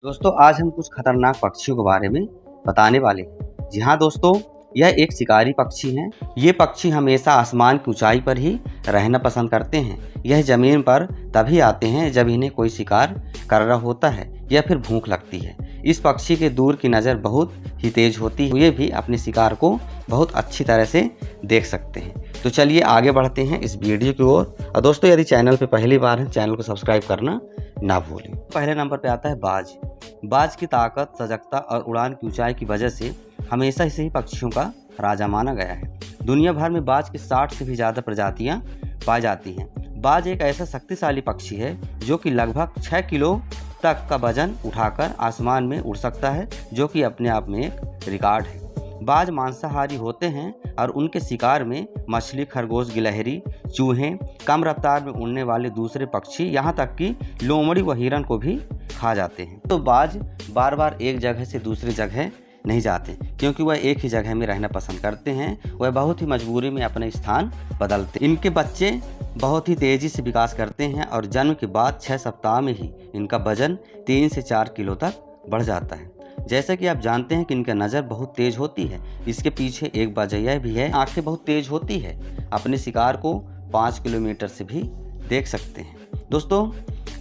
दोस्तों आज हम कुछ खतरनाक पक्षियों के बारे में बताने वाले हैं। जी हाँ दोस्तों, यह एक शिकारी पक्षी हैं। ये पक्षी हमेशा आसमान की ऊंचाई पर ही रहना पसंद करते हैं। यह जमीन पर तभी आते हैं जब इन्हें कोई शिकार कर रहा होता है या फिर भूख लगती है। इस पक्षी के दूर की नज़र बहुत ही तेज होती है। ये भी अपने शिकार को बहुत अच्छी तरह से देख सकते हैं। तो चलिए आगे बढ़ते हैं इस वीडियो की ओर। और दोस्तों यदि चैनल पे पहली बार है, चैनल को सब्सक्राइब करना ना भूलें। पहले नंबर पे आता है बाज। बाज की ताकत, सजगता और उड़ान की ऊंचाई की वजह से हमेशा इसे ही पक्षियों का राजा माना गया है। दुनिया भर में बाज की 60 से भी ज़्यादा प्रजातियां पाई जाती हैं। बाज एक ऐसा शक्तिशाली पक्षी है जो कि लगभग 6 किलो तक का वजन उठाकर आसमान में उड़ सकता है, जो कि अपने आप में एक रिकॉर्ड है। बाज मांसाहारी होते हैं और उनके शिकार में मछली, खरगोश, गिलहरी, चूहे, कम रफ्तार में उड़ने वाले दूसरे पक्षी, यहाँ तक कि लोमड़ी व हिरन को भी खा जाते हैं। तो बाज बार बार एक जगह से दूसरी जगह नहीं जाते, क्योंकि वह एक ही जगह में रहना पसंद करते हैं। वह बहुत ही मजबूरी में अपने स्थान बदलते हैं। इनके बच्चे बहुत ही तेज़ी से विकास करते हैं और जन्म के बाद 6 सप्ताह में ही इनका वजन 3 से 4 किलो तक बढ़ जाता है। जैसा कि आप जानते हैं कि इनका नज़र बहुत तेज होती है। इसके पीछे एक वजह भी है, आंखें बहुत तेज होती है। अपने शिकार को 5 किलोमीटर से भी देख सकते हैं। दोस्तों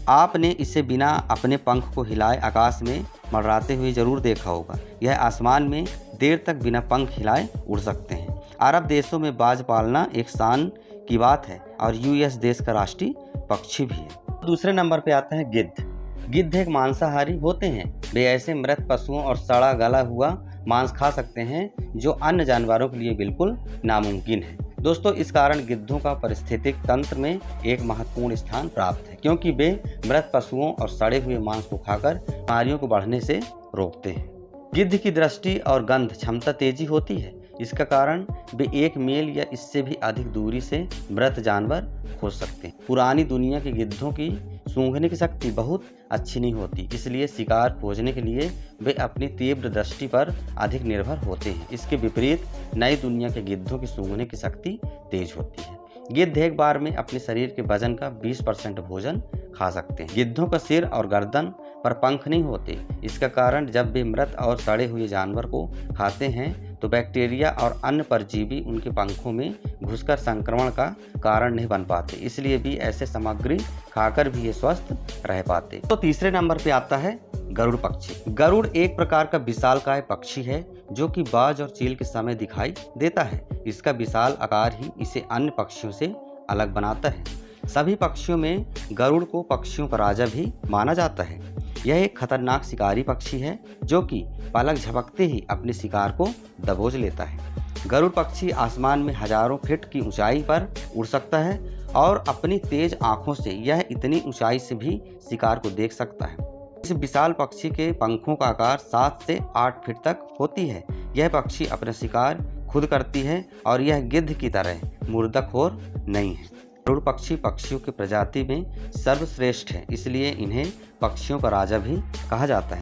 आपने इसे बिना अपने पंख को हिलाए आकाश में मंडराते हुए जरूर देखा होगा। यह आसमान में देर तक बिना पंख हिलाए उड़ सकते हैं। अरब देशों में बाज पालना एक शान की बात है और यूएस देश का राष्ट्रीय पक्षी भी है। दूसरे नंबर पे आता है गिद्ध। गिद्ध एक मांसाहारी होते हैं। वे ऐसे मृत पशुओं और सड़ा गला हुआ मांस खा सकते हैं जो अन्य जानवरों के लिए बिल्कुल नामुमकिन है। दोस्तों इस कारण गिद्धों का पारिस्थितिक तंत्र में एक महत्वपूर्ण स्थान प्राप्त है, क्योंकि वे मृत पशुओं और सड़े हुए मांस को खाकर बीमारियों को बढ़ने से रोकते हैं। गिद्ध की दृष्टि और गंध क्षमता तेजी होती है। इसका कारण वे 1 मील या इससे भी अधिक दूरी से मृत जानवर खोज सकते हैं। पुरानी दुनिया के गिद्धों की सूंघने की शक्ति बहुत अच्छी नहीं होती, इसलिए शिकार खोजने के लिए वे अपनी तीव्र दृष्टि पर अधिक निर्भर होते हैं। इसके विपरीत नई दुनिया के गिद्धों की सूंघने की शक्ति तेज होती है। गिद्ध एक बार में अपने शरीर के वजन का 20% भोजन खा सकते हैं। गिद्धों का सिर और गर्दन पर पंख नहीं होते। इसका कारण जब वे मृत और सड़े हुए जानवर को खाते हैं तो बैक्टीरिया और अन्य परजीवी उनके पंखों में घुसकर संक्रमण का कारण नहीं बन पाते, इसलिए भी ऐसे सामग्री खाकर भी ये स्वस्थ रह पाते। तो तीसरे नंबर पे आता है गरुड़ पक्षी। गरुड़ एक प्रकार का विशालकाय पक्षी है जो कि बाज और चील के समय दिखाई देता है। इसका विशाल आकार ही इसे अन्य पक्षियों से अलग बनाता है। सभी पक्षियों में गरुड़ को पक्षियों का राजा भी माना जाता है। यह एक खतरनाक शिकारी पक्षी है जो कि पलक झपकते ही अपने शिकार को दबोच लेता है। गरुड़ पक्षी आसमान में हजारों फीट की ऊंचाई पर उड़ सकता है और अपनी तेज आंखों से यह इतनी ऊंचाई से भी शिकार को देख सकता है। इस विशाल पक्षी के पंखों का आकार 7 से 8 फीट तक होती है। यह पक्षी अपना शिकार खुद करती है और यह गिद्ध की तरह मुर्दाखोर नहीं है। गरुड़ पक्षी पक्षियों की प्रजाति में सर्वश्रेष्ठ है, इसलिए इन्हें पक्षियों का राजा भी कहा जाता है।